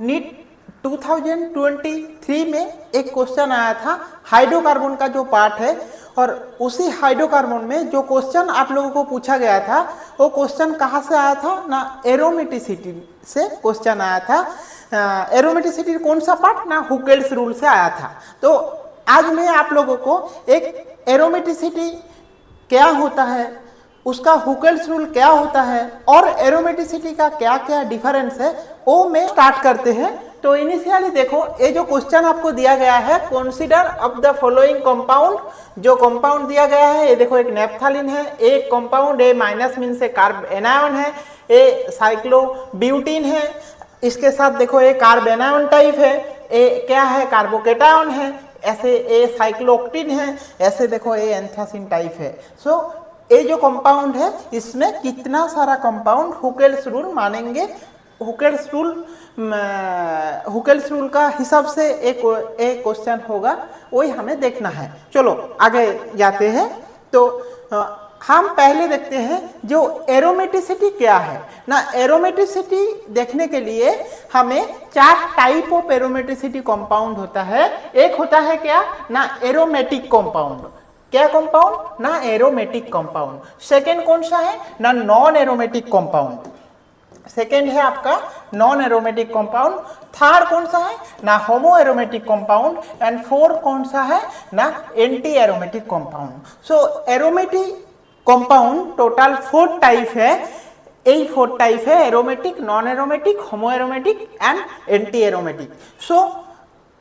NEET 2023 में एक question आया था हाइड्रोकार्बन का जो पार्ट है, और उसी हाइड्रोकार्बन में जो क्वेश्चन आप लोगों को पूछा गया था वो क्वेश्चन कहाँ से आया था ना, एरोमेटिसिटी से क्वेश्चन आया था। एरोमेटिसिटी कौन सा पार्ट ना, हुकेल्स रूल से आया था। तो आज मैं आप लोगों को एक एरोमेटिसिटी क्या होता है, उसका हुकेल्स रूल क्या होता है और एरोमेटिसिटी का क्या क्या डिफरेंस है वो मैं स्टार्ट करते हैं। तो इनिशियली देखो, ये जो क्वेश्चन आपको दिया गया है, consider of the following compound, जो कंपाउंड दिया गया है ये देखो, एक नेफ्थालिन है, एक कंपाउंड ए माइनस मीन से कार्ब एनायन है, ए साइक्लोब्यूटीन है, इसके साथ देखो ये कार्ब एनायन टाइप है, ए क्या है कार्बोकेटायन है, ऐसे ए साइक्लोक्टिन है, ऐसे देखो ये एंथ्रासिन टाइप है। सो ये जो कंपाउंड है इसमें कितना सारा कंपाउंड हुकेल्स रूल मानेंगे, हुकेल्स रूल का हिसाब से एक क्वेश्चन होगा, वही हमें देखना है। चलो आगे जाते हैं। तो हम पहले देखते हैं जो एरोमेटिसिटी क्या है ना। एरोमेटिसिटी देखने के लिए हमें 4 टाइप ऑफ एरोमेटिसिटी कंपाउंड होता है। एक होता है क्या ना, एरोमेटिक कंपाउंड। क्या कंपाउंड ना, एरोमेटिक कंपाउंड। सेकेंड कौन सा है ना, नॉन एरोमेटिक कंपाउंड। सेकेंड है आपका नॉन एरोमेटिक कंपाउंड। थर्ड कौन सा है ना, homoaromatic compound. And fourth कौन सा है ना, antiaromatic compound. So aromatic compound total 4 type है। यही 4 टाइप है, aromatic, non aromatic, homoaromatic and antiaromatic. So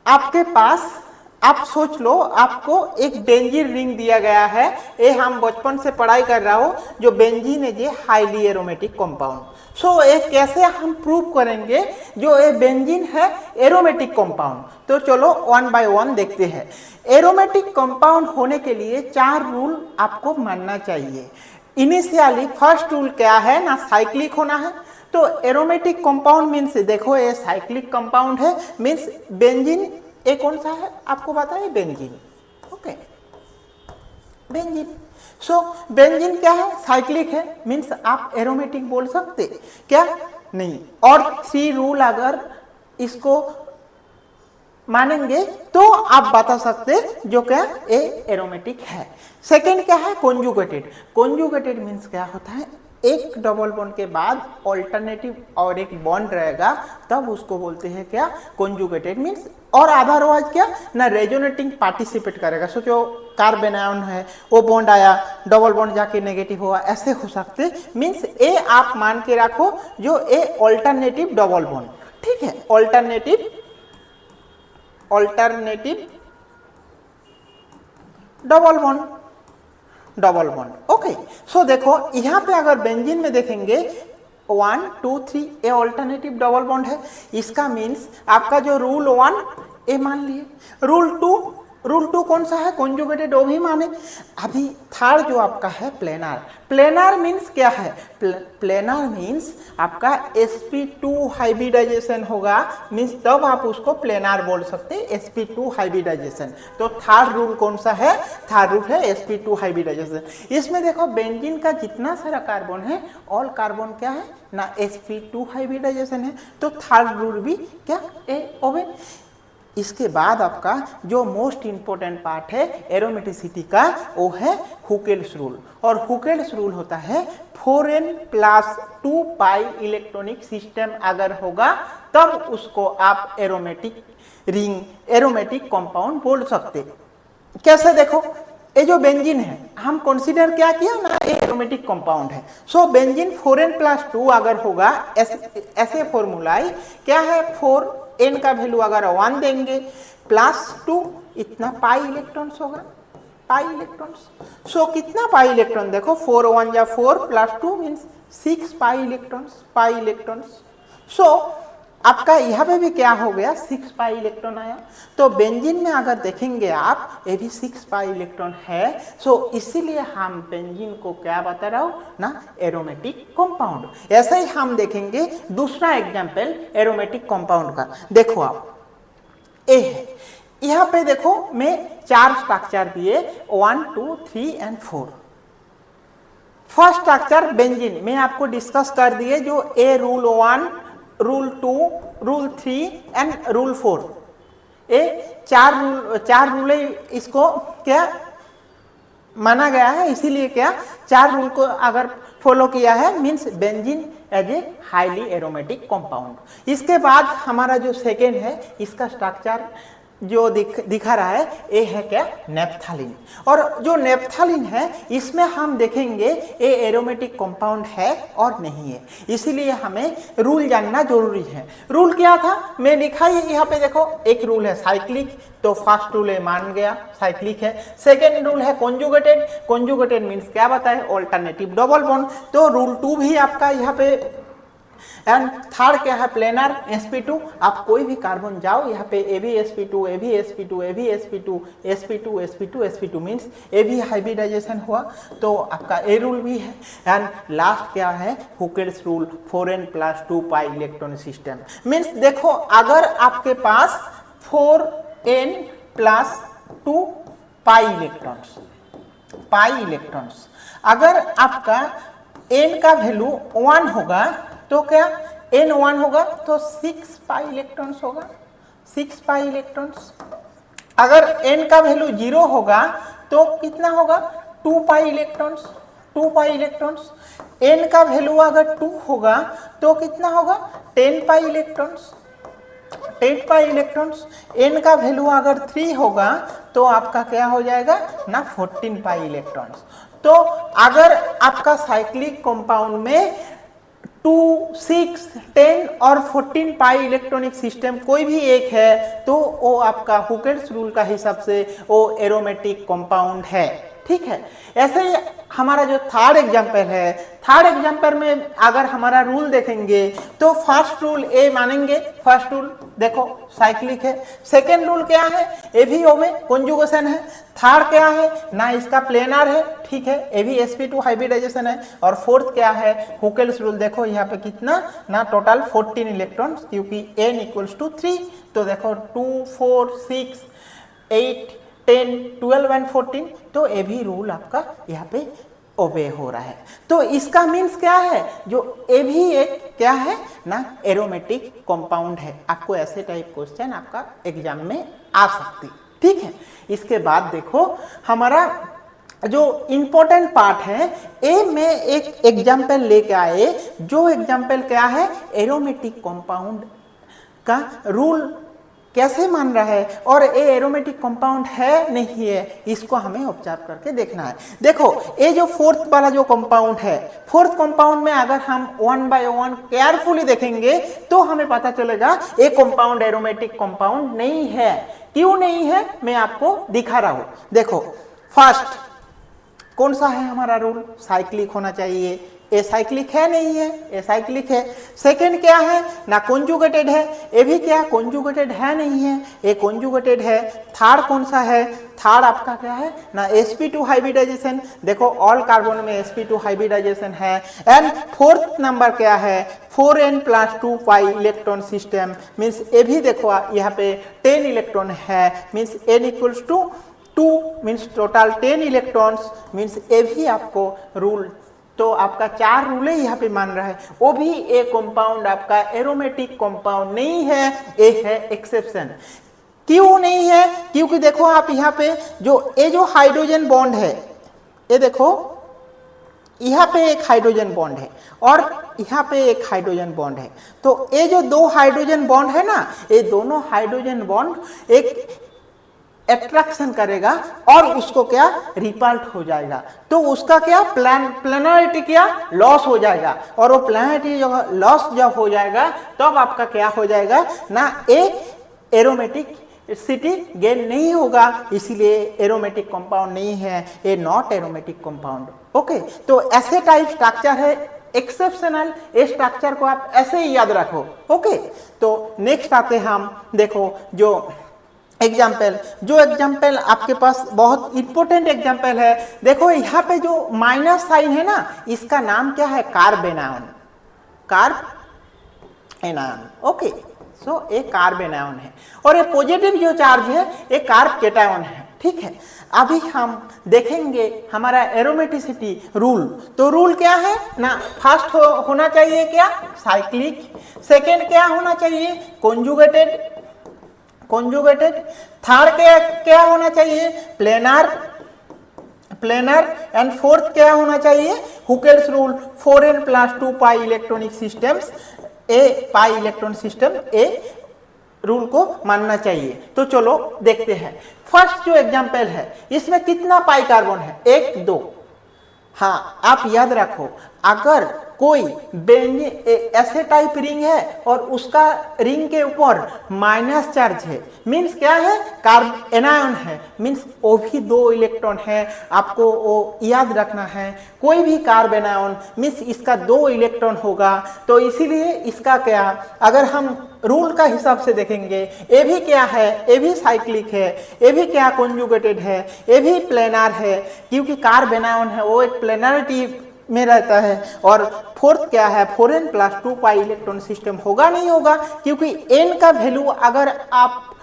आपके पास, आप सोच लो, आपको एक बेंजीन रिंग दिया गया है, ये हम बचपन से पढ़ाई कर रहा हो, जो बेंजीन है ये हाईली एरोमेटिक कंपाउंड। सो ये कैसे हम प्रूव करेंगे जो ये बेंजीन है एरोमेटिक कंपाउंड। तो चलो 1 बाय 1 देखते हैं। एरोमेटिक कंपाउंड होने के लिए 4 रूल आपको मानना चाहिए। इनिशियली फर्स्ट रूल क्या है ना, साइक्लिक होना है। तो एरोमेटिक कंपाउंड मीन्स, देखो ये साइक्लिक कंपाउंड है, मीन्स बेंजीन ये कौन सा है आपको बताइए, बेंजीन। Okay, benzene. सो बेंजीन क्या है, साइक्लिक है, मीन्स आप एरोमेटिक बोल सकते क्या नहीं। और 3 रूल अगर इसको मानेंगे तो आप बता सकते जो क्या ए एरोमेटिक है। सेकेंड क्या है, कॉन्जुगेटेड। कॉन्जुगेटेड मीन्स क्या होता है, एक डबल बॉन्ड के बाद ऑल्टरनेटिव और एक बॉन्ड रहेगा, तब उसको बोलते हैं क्या, कॉन्जुगेटेड मीन्स। और अदरवाइज क्या ना, रेजोनेटिंग पार्टिसिपेट करेगा। सोचो कार्बन आयन है, वो बॉन्ड आया, डबल बॉन्ड जाके नेगेटिव हुआ, ऐसे हो सकते। मीन्स ए आप मान के रखो जो ए ऑल्टरनेटिव डबल बॉन्ड, ठीक है, ऑल्टरनेटिव डबल बॉन्ड। ओके, सो देखो यहाँ पे अगर बेंजीन में देखेंगे 1 2 3 ए ऑल्टरनेटिव डबल बॉन्ड है। इसका मीन्स आपका जो रूल 1 ए मान लिए, रूल 2 कौन सा है, कॉन्जुगेटेड, वो भी माने। अभी थर्ड जो आपका है प्लेनार। प्लेनार मीन्स क्या है, प्लेनार मीन्स आपका sp2 हाइब्रिडाइजेशन होगा, मीन्स तब आप उसको प्लेनार बोल सकते हैं, sp2 हाइब्रिडाइजेशन। तो थर्ड रूल कौन सा है, थर्ड रूल है sp2 हाइब्रिडाइजेशन। इसमें देखो बेंजीन का जितना सारा कार्बन है, ऑल कार्बन क्या है ना, sp2 हाइब्रिडाइजेशन है। तो थर्ड रूल भी क्या ए ओबे। इसके बाद आपका जो मोस्ट इंपॉर्टेंट पार्ट है एरोमेटिसिटी का, वो है हुकेल्स रूल। और हुकेल्स रूल होता है 4n+2 पाई इलेक्ट्रॉनिक सिस्टम अगर होगा तब उसको आप एरोमेटिक रिंग, एरोमेटिक कंपाउंड बोल सकते। कैसे, देखो ये जो बेंजीन है हम कंसीडर क्या किया ना, ये एरोमेटिक कंपाउंड है। सो बेंजीन 4n+2 अगर होगा, ऐसे फॉर्मूला क्या है, 4n का वैल्यू अगर 1 देंगे +2 इतना पाई इलेक्ट्रॉन्स होगा, पाई इलेक्ट्रॉन्स। सो कितना पाई इलेक्ट्रॉन, देखो 4 1 या 4 +2 मीन्स 6 पाई इलेक्ट्रॉन्स। सो आपका यहाँ पे भी क्या हो गया, 6 पाई इलेक्ट्रॉन आया। तो बेंजीन में अगर देखेंगे आप, ये भी 6 पाई इलेक्ट्रॉन है। सो इसीलिए हम बेंजीन को क्या बता रहा हूँ ना, एरोमेटिक कंपाउंड। ऐसे ही हम देखेंगे दूसरा एग्जाम्पल एरोमेटिक कंपाउंड का। देखो आप, ए है, यहाँ पे देखो मैं 4 स्ट्रक्चर दिए, 1 2 3 एंड 4। फर्स्ट स्ट्रक्चर बेंजीन में आपको डिस्कस कर दिए, जो a rule 1 rule 2, rule 3 and rule 4। ये चार रूल इसको क्या माना गया है, इसीलिए क्या 4 रूल को अगर फॉलो किया है means benzene as a highly aromatic compound. इसके बाद हमारा जो सेकेंड है इसका स्ट्रक्चर जो दिखा रहा है ये है क्या नेप्थालीन। और जो नेप्थालीन है इसमें हम देखेंगे ये एरोमेटिक कंपाउंड है और नहीं है, इसीलिए हमें रूल जानना जरूरी है। रूल क्या था मैं लिखा ही यहाँ पे देखो, एक रूल है साइक्लिक, तो फर्स्ट रूल है मान गया साइक्लिक है। सेकेंड रूल है कॉन्जुगेटेड, कॉन्जुगेटेड मीन्स क्या बताए ऑल्टरनेटिव डबल बॉन्ड, तो रूल 2 भी आपका यहाँ पे। एंड थर्ड क्या है प्लेनर sp2। आप कोई भी कार्बन जाओ यहाँ पे AbSp2 AbSp2 AbSp2 sp2 sp2 sp2 means ए भी हाइब्रिडाइजेशन हुआ, तो आपका ए रूल भी है। एंड लास्ट क्या है Huckel's rule 4n+2 pi electron system. Means देखो अगर आपके पास 4n+2 पाई इलेक्ट्रॉन्स, अगर आपका n का वैल्यू 1 होगा तो क्या n 1 होगा तो 6 पाई इलेक्ट्रॉन्स होगा, 6 पाई इलेक्ट्रॉन्स। अगर n का वैल्यू 0 होगा तो कितना होगा 2 pi electrons, 2 pi electrons. n का वैल्यू अगर 2 होगा तो कितना होगा 10 pi electrons, 10 pi electrons. n का वैल्यू अगर 3 होगा तो आपका क्या हो जाएगा ना 14 पाई इलेक्ट्रॉन्स। तो अगर आपका साइक्लिक कंपाउंड में 2, 6, 10 और 14 पाई इलेक्ट्रॉनिक सिस्टम कोई भी एक है तो वो आपका हुकेल्स रूल का हिसाब से वो एरोमेटिक कंपाउंड है, ठीक है। ऐसे ही हमारा जो थर्ड एग्जाम्पल है, थर्ड एग्जाम्पल में अगर हमारा रूल देखेंगे तो फर्स्ट रूल ए मानेंगे, फर्स्ट रूल देखो साइक्लिक है। सेकेंड रूल क्या है ए भी ओ में कॉन्जुगेशन है। थर्ड क्या है ना इसका प्लेनर है, ठीक है, ए भी sp2 हाइब्रिडाइजेशन है। और फोर्थ क्या है हुकेल्स रूल, देखो यहाँ पे कितना ना टोटल 14 इलेक्ट्रॉन्स, क्योंकि n = 3, तो देखो 2, 4, 6, 8, 10, 12 एंड 14, तो ये भी रूल आपका यहाँ पे ओबे हो रहा है। तो इसका मीन्स क्या है जो ये भी एक क्या है ना एरोमेटिक कंपाउंड है। आपको ऐसे टाइप क्वेश्चन आपका एग्जाम में आ सकती, ठीक है। इसके बाद देखो हमारा जो इम्पोर्टेंट पार्ट है ए में एक एग्जाम्पल लेके आए, जो एग्जाम्पल क्या है एरोमेटिक कंपाउंड का रूल कैसे मान रहा है और ये एरोमेटिक कंपाउंड है नहीं है, इसको हमें ऑब्जर्व करके देखना है। देखो ये जो फोर्थ वाला जो कंपाउंड है, फोर्थ कंपाउंड में अगर हम 1 बाय 1 केयरफुली देखेंगे तो हमें पता चलेगा ये कंपाउंड एरोमेटिक कंपाउंड नहीं है। क्यों नहीं है मैं आपको दिखा रहा हूं। देखो फर्स्ट कौन सा है हमारा रूल साइक्लिक होना चाहिए, ए साइक्लिक है नहीं है, ए साइक्लिक है। सेकेंड क्या है ना कॉन्जुगेटेड है, ये भी क्या कॉन्जुगेटेड है नहीं है, ये कॉन्जुगेटेड है। थर्ड कौन सा है, थर्ड आपका क्या है ना sp2 हाइब्रिडाइजेशन, देखो ऑल कार्बन में sp2 हाइब्रिडाइजेशन है। एंड फोर्थ नंबर क्या है 4n+2 pi electron system, means ये भी देखो यहाँ पे 10 इलेक्ट्रॉन है, means n = 2 means total 10 electrons, means ये भी आपको रूल, तो आपका 4 रूल यहाँ पे मान रहा है। वो भी ए कंपाउंड आपका एरोमेटिक कंपाउंड नहीं है, ये है एक्सेप्शन। क्यों नहीं है, क्योंकि देखो आप यहाँ पे जो हाइड्रोजन बॉन्ड है, ये देखो यहाँ पे एक हाइड्रोजन बॉन्ड है और यहाँ पे एक हाइड्रोजन बॉन्ड है, तो ये जो 2 हाइड्रोजन बॉन्ड है ना, ये दोनों हाइड्रोजन बॉन्ड एक अट्रैक्शन करेगा और उसको क्या रिपल्ट हो जाएगा, तो उसका क्या प्लेनरिटी क्या लॉस हो जाएगा। और वो प्लेनरिटी जब लॉस जब हो जाएगा तब आपका क्या हो जाएगा ना एरोमेटिक सिटी गेन नहीं होगा, इसीलिए एरोमेटिक कंपाउंड नहीं है, ये नॉट एरोमेटिक कंपाउंड। ओके, तो ऐसे टाइप स्ट्रक्चर है एक्सेप्शनल, ये स्ट्रक्चर को आप ऐसे ही याद रखो। ओके, तो नेक्स्ट आते हम देखो जो एग्जाम्पल आपके पास बहुत इंपॉर्टेंट एग्जाम्पल है। देखो यहाँ पे जो माइनस साइन है ना, इसका नाम क्या है कार्बेनायन, ओके, सो ये कार्बेनायन है। और ये पॉजिटिव जो चार्ज है ये कार्ब केटायन है। ठीक है। अभी हम देखेंगे हमारा एरोमेटिसिटी रूल। तो रूल क्या है ना, फर्स्ट होना चाहिए क्या, साइक्लिक। सेकेंड क्या होना चाहिए, कॉन्जुगेटेड। थर्ड क्या होना चाहिए, प्लेनर। एंड फोर्थ क्या होना चाहिए, हुकेल्स rule, 4n + 2 pi electronic systems A pi electron system a rule को मानना चाहिए। तो चलो देखते हैं। फर्स्ट जो एग्जांपल है इसमें कितना पाई कार्बन है, 1 2। हाँ, आप याद रखो, अगर कोई बेंजीन ऐसे टाइप रिंग है और उसका रिंग के ऊपर माइनस चार्ज है, मीन्स क्या है, कार्ब एनायन है, मीन्स वो भी 2 इलेक्ट्रॉन है, आपको वो याद रखना है। कोई भी कार्ब एनायन मीन्स इसका 2 इलेक्ट्रॉन होगा। तो इसीलिए इसका क्या, अगर हम रूल का हिसाब से देखेंगे, ए भी क्या है, ए भी साइक्लिक है, ए भी क्या कॉन्जुगेटेड है, ए भी प्लेनर है, क्योंकि कार्ब एनायन है वो एक प्लेनरिटी में रहता है। और फोर्थ क्या है, 4n + 2 पाई इलेक्ट्रॉन सिस्टम होगा नहीं होगा, क्योंकि n का वैल्यू अगर आप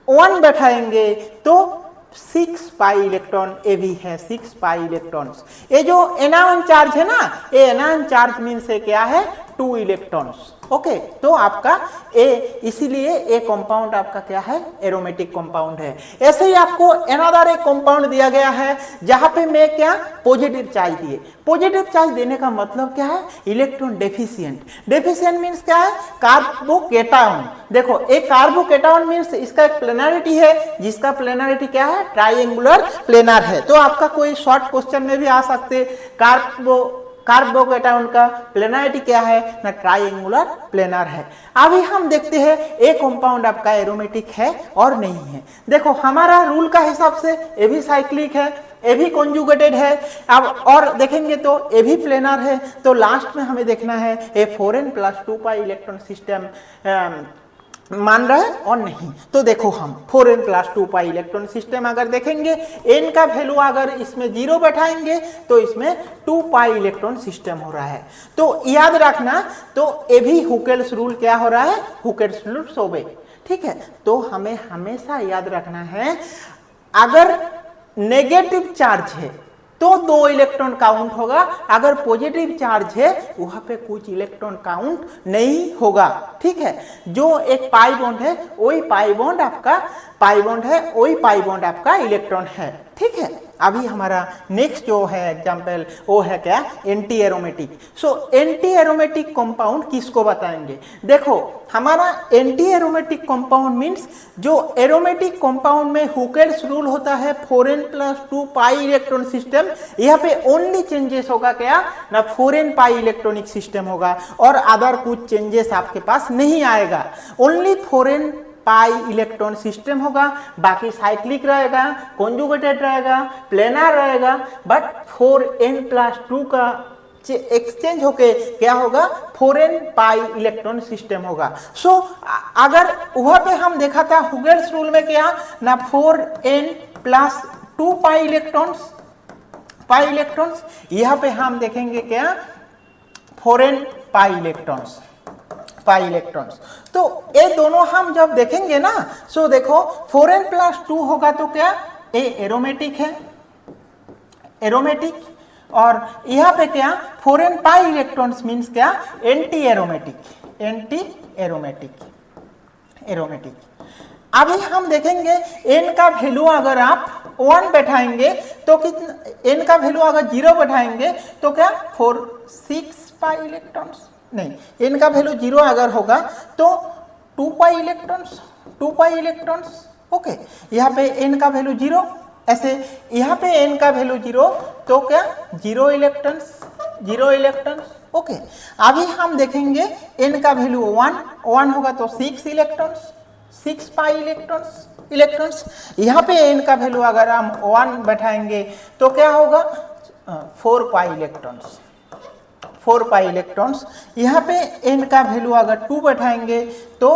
1 बैठाएंगे तो 6 पाई इलेक्ट्रॉन ए भी है, 6 पाई इलेक्ट्रॉन्स। ये जो एनायन चार्ज है ना, ये एनायन चार्ज मीन से क्या है, 2 इलेक्ट्रॉन्स। ओके, तो आपका ए, इसीलिए ए कंपाउंड आपका क्या है, एरोमेटिक कंपाउंड है। ऐसे ही आपको अनदर एक कंपाउंड दिया गया है जहां पे मैं क्या, पॉजिटिव चार्ज दिए। पॉजिटिव चार्ज देने का मतलब क्या है, इलेक्ट्रॉन डेफिशिएंट मीन्स क्या है, कार्बोकेटायन। देखो, एक कार्बोकेटायन मीन्स इसका एक प्लेनरिटी है, जिसका प्लेनरिटी क्या है, ट्राइएंगुलर प्लेनर है। तो आपका कोई शॉर्ट क्वेश्चन में भी आ सकते, कार्बोकेटायन का प्लेनरिटी क्या है ना, ट्राइएंगुलर प्लेनर है। अभी हम देखते हैं ए कंपाउंड आपका एरोमेटिक है और नहीं है। देखो, हमारा रूल का हिसाब से ए भी साइक्लिक है, ए भी कॉन्जुगेटेड है। अब और देखेंगे तो ए भी प्लेनर है। तो लास्ट में हमें देखना है ए 4n + 2 पाई इलेक्ट्रॉन सिस्टम मान रहा है और नहीं। तो देखो, हम 4n + 2 पाई इलेक्ट्रॉन सिस्टम अगर देखेंगे, n का वैल्यू अगर इसमें 0 बैठाएंगे तो इसमें 2 पाई इलेक्ट्रॉन सिस्टम हो रहा है। तो याद रखना, तो ये भी हुकेल्स रूल क्या हो रहा है, हुकेल्स रूल सोबे। ठीक है, तो हमें हमेशा याद रखना है, अगर नेगेटिव चार्ज है तो 2 इलेक्ट्रॉन काउंट होगा, अगर पॉजिटिव चार्ज है वहां पे कुछ इलेक्ट्रॉन काउंट नहीं होगा। ठीक है, जो एक पाई बॉन्ड है वही पाई बॉन्ड आपका इलेक्ट्रॉन है। ठीक है, अभी हमारा नेक्स्ट जो है एग्जांपल वो है क्या, anti aromatic. So anti aromatic compound किसको बताएंगे, देखो हमारा एंटी एरोमेटिक कंपाउंड मीन्स जो एरोमेटिक कंपाउंड में हुकेल्स रूल होता है 4n + 2 पाई इलेक्ट्रॉन सिस्टम, यहाँ पे ओनली चेंजेस होगा क्या ना, 4n पाई इलेक्ट्रॉनिक सिस्टम होगा और अदर कुछ चेंजेस आपके पास नहीं आएगा। ओनली 4n पाई इलेक्ट्रॉन सिस्टम होगा, बाकी साइक्लिक रहेगा, कॉन्जुगेटेड रहेगा, प्लेनर रहेगा, बट 4n + 2 का एक्सचेंज होके क्या होगा, 4n पाई इलेक्ट्रॉन सिस्टम होगा। सो अगर वहां पे हम देखा था हुकेल्स रूल में क्या ना, 4n + 2 पाई इलेक्ट्रॉन्स, यहाँ पे हम देखेंगे क्या, 4n पाई इलेक्ट्रॉन्स। तो ये दोनों हम जब देखेंगे ना, सो देखो 4n + 2 होगा तो क्या, ए एरोमेटिक है, और यहाँ पे क्या 4n पाई इलेक्ट्रॉन्स मीन्स क्या, एंटी एरोमेटिक। अभी हम देखेंगे n का वैल्यू अगर आप 1 बैठाएंगे तो कितना, n का वैल्यू अगर 0 बैठाएंगे तो क्या 6 पाई इलेक्ट्रॉन्स, नहीं, n का वैल्यू 0 अगर होगा तो 2 पाई इलेक्ट्रॉन्स। ओके, यहाँ पे n का वैल्यू 0, ऐसे यहाँ पे n का वैल्यू 0 तो क्या 0 इलेक्ट्रॉन्स। ओके, अभी हम देखेंगे n का वैल्यू 1 होगा तो 6 पाई इलेक्ट्रॉन्स। यहाँ पे n का वैल्यू अगर हम 1 बैठाएंगे तो क्या होगा 4 पाई इलेक्ट्रॉन्स। यहाँ पे n का वैल्यू अगर 2 बैठाएंगे तो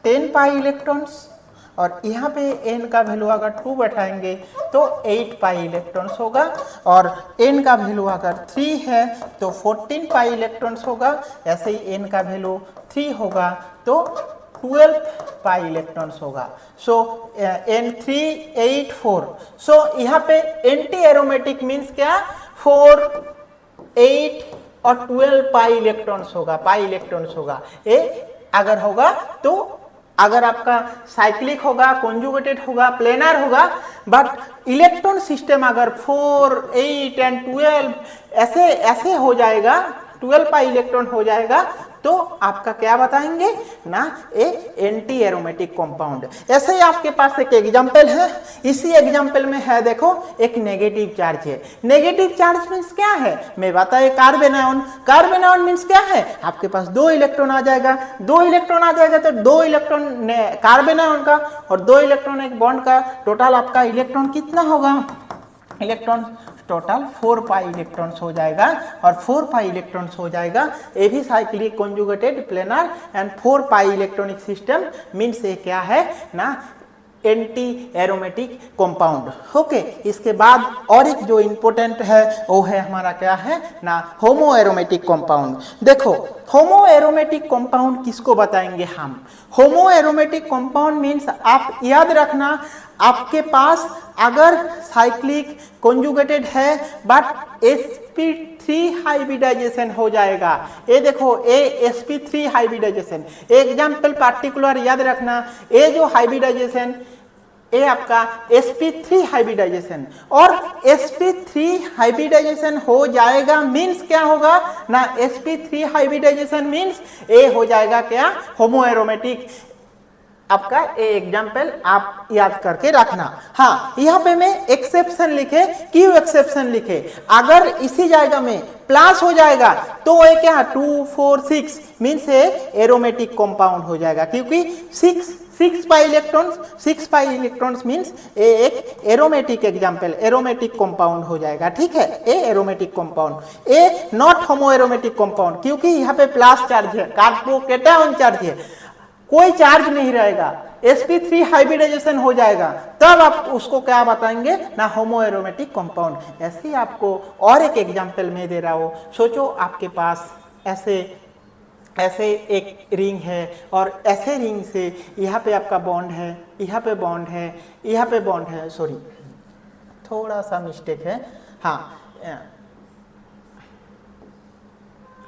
10 पाई इलेक्ट्रॉन्स, और यहाँ पे n का वैल्यू अगर 2 बैठाएंगे तो 8 पाई इलेक्ट्रॉन्स होगा, और n का वैल्यू अगर 3 है तो 14 पाई इलेक्ट्रॉन्स होगा। ऐसे ही n का वैल्यू 3 होगा तो 12 पाई इलेक्ट्रॉन्स होगा। सो N384। सो यहाँ पे एंटी एरोमेटिक मीन्स क्या, 4, 8 और 12 पाई इलेक्ट्रॉन्स होगा। ये अगर होगा तो अगर आपका साइक्लिक होगा, कॉन्जुगेटेड होगा, प्लेनर होगा, बट इलेक्ट्रॉन सिस्टम अगर 4, 8 एंड 12 ऐसे हो जाएगा, 12 पाई इलेक्ट्रॉन हो जाएगा, तो आपका क्या बताएंगे ना, ए एंटी एरोमेटिक कंपाउंड। ऐसे ही आपके पास एक एग्जांपल है, इसी एग्जांपल में है देखो एक नेगेटिव चार्ज है। नेगेटिव चार्ज मीन्स क्या है, मैं बताया carbon ion. Carbon ion means क्या है, आपके पास 2 इलेक्ट्रॉन आ जाएगा, 2 इलेक्ट्रॉन आ जाएगा तो 2 इलेक्ट्रॉन कार्बन आयन का और 2 इलेक्ट्रॉन एक बॉन्ड का, टोटल आपका इलेक्ट्रॉन कितना होगा, इलेक्ट्रॉन टोटल 4 पाई इलेक्ट्रॉन्स हो जाएगा। और 4 पाई इलेक्ट्रॉन्स हो जाएगा, ये भी cyclic conjugated planar and 4 pi electronic system means ये क्या है ना, एंटी एरोमेटिक कंपाउंड। ओके, इसके बाद और एक जो इंपॉर्टेंट है वो है हमारा क्या है ना, होमो एरोमेटिक कंपाउंड। देखो होमो एरोमेटिक कंपाउंड किसको बताएंगे हम, होमो एरोमेटिक कंपाउंड मीन्स आप याद रखना, आपके पास अगर साइक्लिक कॉन्जुगेटेड है बट sp3 हाइब्रिडाइजेशन हो जाएगा, ये देखो ये sp3 हाइब्रिडाइजेशन, एग्जाम्पल पार्टिकुलर याद रखना, ये जो हाइब्रिडाइजेशन ये आपका sp3 हाइब्रिडाइजेशन, और sp3 हाइब्रिडाइजेशन हो जाएगा मीन्स क्या होगा ना, sp3 हाइब्रिडाइजेशन मीन्स ये हो जाएगा क्या, होमो एरोमेटिक। आपका ये एग्जाम्पल आप याद करके रखना। हाँ, यहाँ पे मैं एक्सेप्शन लिखे, क्यों एक्सेप्शन लिखे, अगर इसी जगह में प्लस हो जाएगा तो ये क्या 2, 4, 6 मीन्स ये एरोमेटिक कंपाउंड हो जाएगा, क्योंकि 6 पाई इलेक्ट्रॉन्स मीन्स ये एक एरोमेटिक एग्जाम्पल, एरोमेटिक कंपाउंड हो जाएगा। ठीक है, ये एरोमेटिक कंपाउंड, ये नॉट होमो एरोमेटिक कंपाउंड, क्योंकि यहाँ पे प्लस चार्ज है, कार्बोकेटायन चार्ज है, कोई चार्ज नहीं रहेगा, sp3 हाइब्रिडाइजेशन हो जाएगा, तब आप उसको क्या बताएंगे ना, होमो एरोमेटिक कंपाउंड। ऐसे ही आपको और एक एग्जांपल में दे रहा हूं, सोचो आपके पास ऐसे एक रिंग है और ऐसे रिंग से यहाँ पे आपका बॉन्ड है, यहाँ पे बॉन्ड है, यहाँ पे बॉन्ड है, सॉरी थोड़ा सा मिस्टेक है, हाँ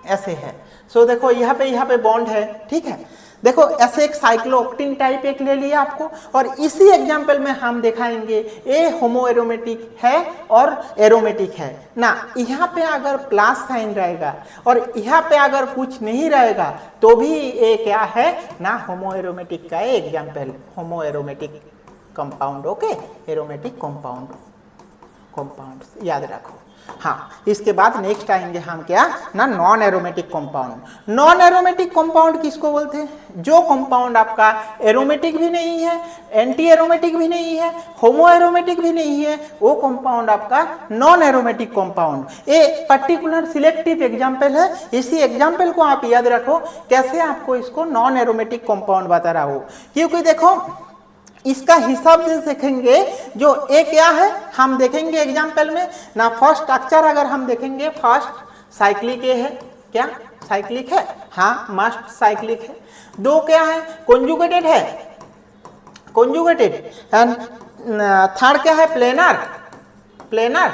ऐसे है। सो देखो यहाँ पे बॉन्ड है, ठीक है, देखो ऐसे एक साइक्लोऑक्टेन टाइप एक ले लिया आपको, और इसी एग्जांपल में हम दिखाएंगे ये होमो एरोमेटिक है और एरोमेटिक है ना। यहाँ पे अगर प्लस साइन रहेगा और यहाँ पे अगर कुछ नहीं रहेगा तो भी ये क्या है ना, होमो एरोमेटिक का एग्जांपल, होमो aromatic compound. Okay, aromatic compound याद रखो। हाँ, इसके बाद नेक्स्ट आएंगे हम क्या ना, non aromatic compound. Non aromatic compound किसको बोलते हैं, जो कंपाउंड आपका एरोमेटिक भी नहीं है, एंटी एरोमेटिक भी नहीं है, होमो एरोमेटिक भी नहीं है, वो कंपाउंड आपका नॉन एरोमेटिक कंपाउंड। ये पर्टिकुलर सिलेक्टिव एग्जांपल है, इसी एग्जांपल को आप याद रखो, कैसे आपको इसको नॉन एरोमेटिक कंपाउंड बता रहा हूँ, क्योंकि देखो इसका हिसाब से देखेंगे, जो ए क्या है हम देखेंगे एग्जाम्पल में ना, फर्स्ट स्ट्रक्चर अगर हम देखेंगे, फर्स्ट साइक्लिक ए है, क्या साइक्लिक है, हाँ मस्ट साइक्लिक है। 2 क्या है, कॉन्जुगेटेड है, कॉन्जुगेटेड, एंड थर्ड क्या है, प्लेनर,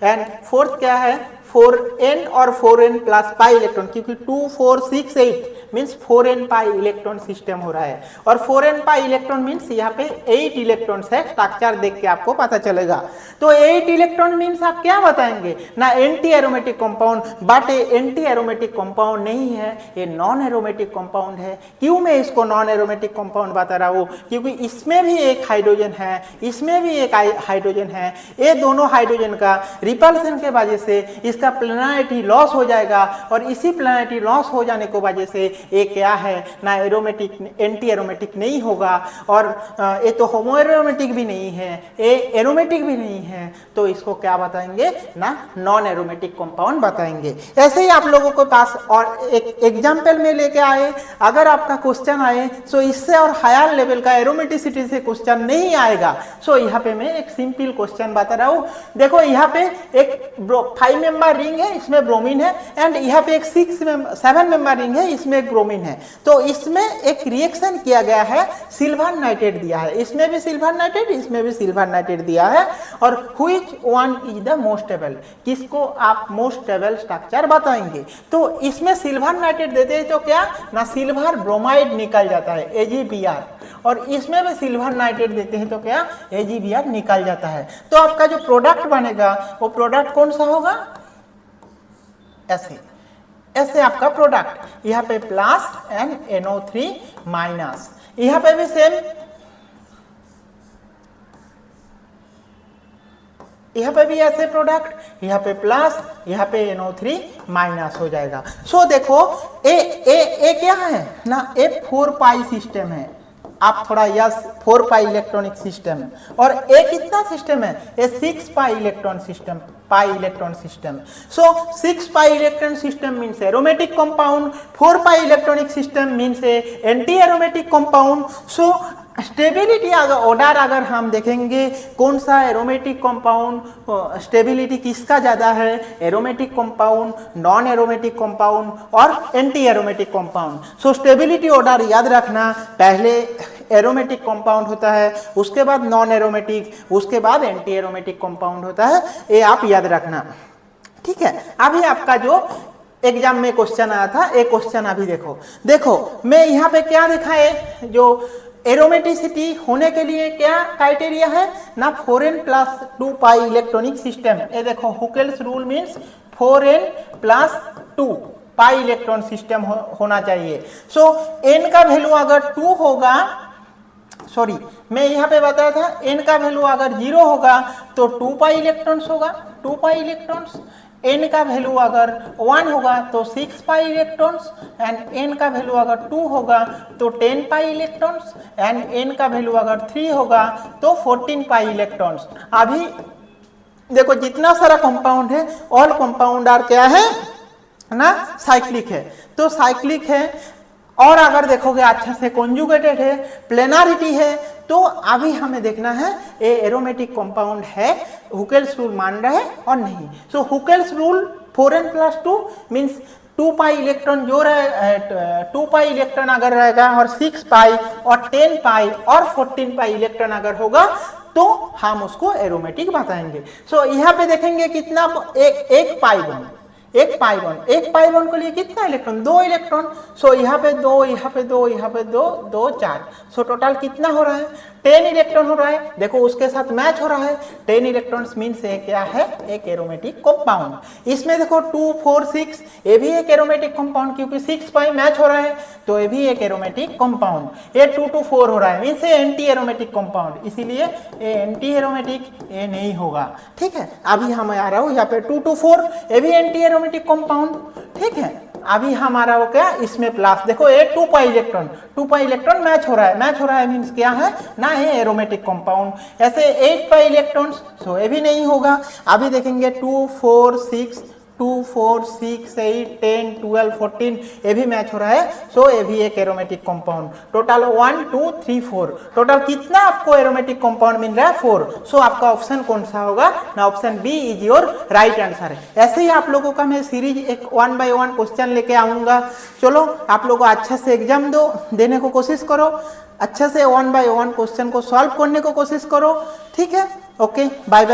एंड फोर्थ क्या है, 4n और 4n प्लस पाई इलेक्ट्रॉन, क्योंकि 2, 4, 6, 8 मीन्स 4n पाई इलेक्ट्रॉन सिस्टम हो रहा है, और 4n पाई इलेक्ट्रॉन मीन्स यहाँ पे 8 इलेक्ट्रॉन्स है, स्ट्रक्चर देख के आपको पता चलेगा। तो 8 इलेक्ट्रॉन मीन्स आप क्या बताएंगे ना, एंटी एरोमेटिक कंपाउंड, बट ये एंटी एरोमेटिक कंपाउंड नहीं है, ये नॉन एरोमेटिक कंपाउंड है। क्यों मैं इसको नॉन एरोमेटिक कंपाउंड बता रहा हूँ, क्योंकि इसमें भी एक हाइड्रोजन है, इसमें भी एक हाइड्रोजन है, ये दोनों हाइड्रोजन का रिपल्सन के वजह से इसका प्लेनरिटी लॉस हो जाएगा, और इसी प्लेनरिटी लॉस हो जाने की वजह से ये क्या है ना, एरोमेटिक, एंटी एरोमेटिक नहीं होगा, और ये तो होमो एरोमेटिक भी नहीं है, ये एरोमेटिक भी नहीं है, तो इसको क्या बताएंगे ना, नॉन एरोमेटिक कंपाउंड बताएंगे। ऐसे ही आप लोगों के पास और एक एग्जांपल में लेके आए, अगर आपका क्वेश्चन आए सो इससे और हायर लेवल का एरोमेटिसिटी से क्वेश्चन नहीं आएगा। सो यहाँ पे मैं एक सिंपल क्वेश्चन बता रहा हूँ, देखो यहाँ पे एक 5 मेंबर मेंबर रिंग है, इसमें ब्रोमीन है, एंड यहाँ पे एक 7 मेंबर रिंग है, इसमें एक ब्रोमीन है। तो इसमें एक रिएक्शन किया गया है, सिल्वर नाइट्रेट दिया है, इसमें भी सिल्वर नाइट्रेट, इसमें भी सिल्वर नाइट्रेट दिया है। और which one is the most stable, किसको आप मोस्ट स्टेबल स्ट्रक्चर बताएंगे। तो इसमें सिल्वर नाइट्रेट देते हैं तो क्या ना सिल्वर ब्रोमाइड निकल जाता है AgBr, और इसमें भी सिल्वर नाइट्रेट देते हैं तो क्या AgBr निकल जाता है। तो आपका जो प्रोडक्ट बनेगा वो प्रोडक्ट कौन सा होगा, ऐसे ऐसे आपका प्रोडक्ट, यहाँ पे प्लस एंड NO3 माइनस, यहाँ पे भी सेम, यहाँ पे भी ऐसे प्रोडक्ट, यहाँ पे प्लस, यहाँ पे NO3 माइनस हो जाएगा। सो देखो ए क्या है ना, ए 4 पाई सिस्टम है, आप थोड़ा यस 4 पाई इलेक्ट्रॉनिक सिस्टम, और ए कितना सिस्टम है, a 6 pi electron system, pi electron system. So 6 pi electron system means aromatic compound, 4 pi electronic system means antiaromatic compound. So stability अगर ऑर्डर अगर हम देखेंगे कौन सा एरोमेटिक कंपाउंड, स्टेबिलिटी किसका ज़्यादा है, aromatic compound, non aromatic compound और antiaromatic compound. So stability order याद रखना, पहले एरोमेटिक कंपाउंड होता है, उसके बाद नॉन एरोमेटिक, उसके बाद एंटी एरोमेटिक कंपाउंड होता है, ये आप याद रखना, ठीक है। अभी आपका जो एग्जाम में क्वेश्चन आया था, एक क्वेश्चन अभी देखो मैं यहाँ पे क्या लिखा है, जो एरोमेटिसिटी होने के लिए क्या क्राइटेरिया है ना, 4n+2 पाई इलेक्ट्रॉनिक सिस्टम। ये देखो Huckel's rule means 4n+2 pi electron system होना चाहिए। सो n का वैल्यू अगर 2 होगा, सॉरी मैं यहाँ पे बताया था n का वैल्यू अगर 0 होगा तो 2 पाई इलेक्ट्रॉन्स होगा, 2 पाई इलेक्ट्रॉन्स। n का वैल्यू अगर 1 होगा तो 6 पाई इलेक्ट्रॉन्स, एंड n का वैल्यू अगर 2 होगा तो 10 पाई इलेक्ट्रॉन्स, एंड n का वैल्यू अगर 3 होगा तो 14 पाई इलेक्ट्रॉन्स। अभी देखो जितना सारा कंपाउंड है, ऑल कंपाउंड आर क्या है ना, साइक्लिक है, तो साइक्लिक है। और अगर देखोगे अच्छा से कॉन्जुगेटेड है, प्लेनारिटी है, तो अभी हमें देखना है ये एरोमेटिक कंपाउंड है, हुकेल्स रूल मान रहा है और नहीं। So Huckel's rule 4n+2 means 2 pi electron जो रहे, 2 पाई इलेक्ट्रॉन अगर रहेगा और 6 पाई और 10 पाई और 14 पाई इलेक्ट्रॉन अगर होगा तो हम उसको एरोमेटिक बताएंगे। सो यहाँ पे देखेंगे कितना, एक पाई बॉन्ड, एक पाई बॉन्ड के लिए कितना इलेक्ट्रॉन, 2 इलेक्ट्रॉन। सो यहाँ पे 2, यहाँ पे 2, यहाँ पे 2, 2 4, सो टोटल कितना हो रहा है, 10 इलेक्ट्रॉन हो रहा है। देखो उसके साथ मैच हो रहा है, 10 इलेक्ट्रॉन्स मीन्स ये क्या है, एक एरोमेटिक कंपाउंड। इसमें देखो 2 4 6, ये भी एक एरोमेटिक कंपाउंड, क्योंकि 6 पाई मैच हो रहा है तो ये भी एक एरोमेटिक कंपाउंड। ये 2 2 4 हो रहा है मीन्स ये एंटी एरोमेटिक कंपाउंड, इसीलिए ये एंटी एरोमेटिक ये नहीं होगा, ठीक है। अभी हम आ रहा हूँ यहाँ पे 2 2 4, ये भी एंटी एरोमेटिक कंपाउंड, ठीक है। अभी हमारा वो क्या, इसमें प्लस, देखो ये 2 पाई इलेक्ट्रॉन मैच हो रहा है मीन्स क्या है ना, ये एरोमेटिक कंपाउंड। ऐसे 8 पाई इलेक्ट्रॉन्स, सो ये भी नहीं होगा। अभी देखेंगे 2 4 6, 2 4 6 8 10 12 14, ये भी मैच हो रहा है, सो ये भी एक एरोमेटिक कंपाउंड। टोटल 1 2 3 4, टोटल कितना आपको एरोमेटिक कंपाउंड मिल रहा है, 4। सो आपका ऑप्शन कौन सा होगा ना, option B is your right answer. ऐसे ही आप लोगों का मैं सीरीज एक 1 बाय 1 क्वेश्चन लेके आऊंगा। चलो आप लोगों अच्छा से एग्जाम देने को कोशिश करो, अच्छा से 1 बाय 1 क्वेश्चन को सॉल्व करने को कोशिश करो, ठीक है। Okay, bye bye.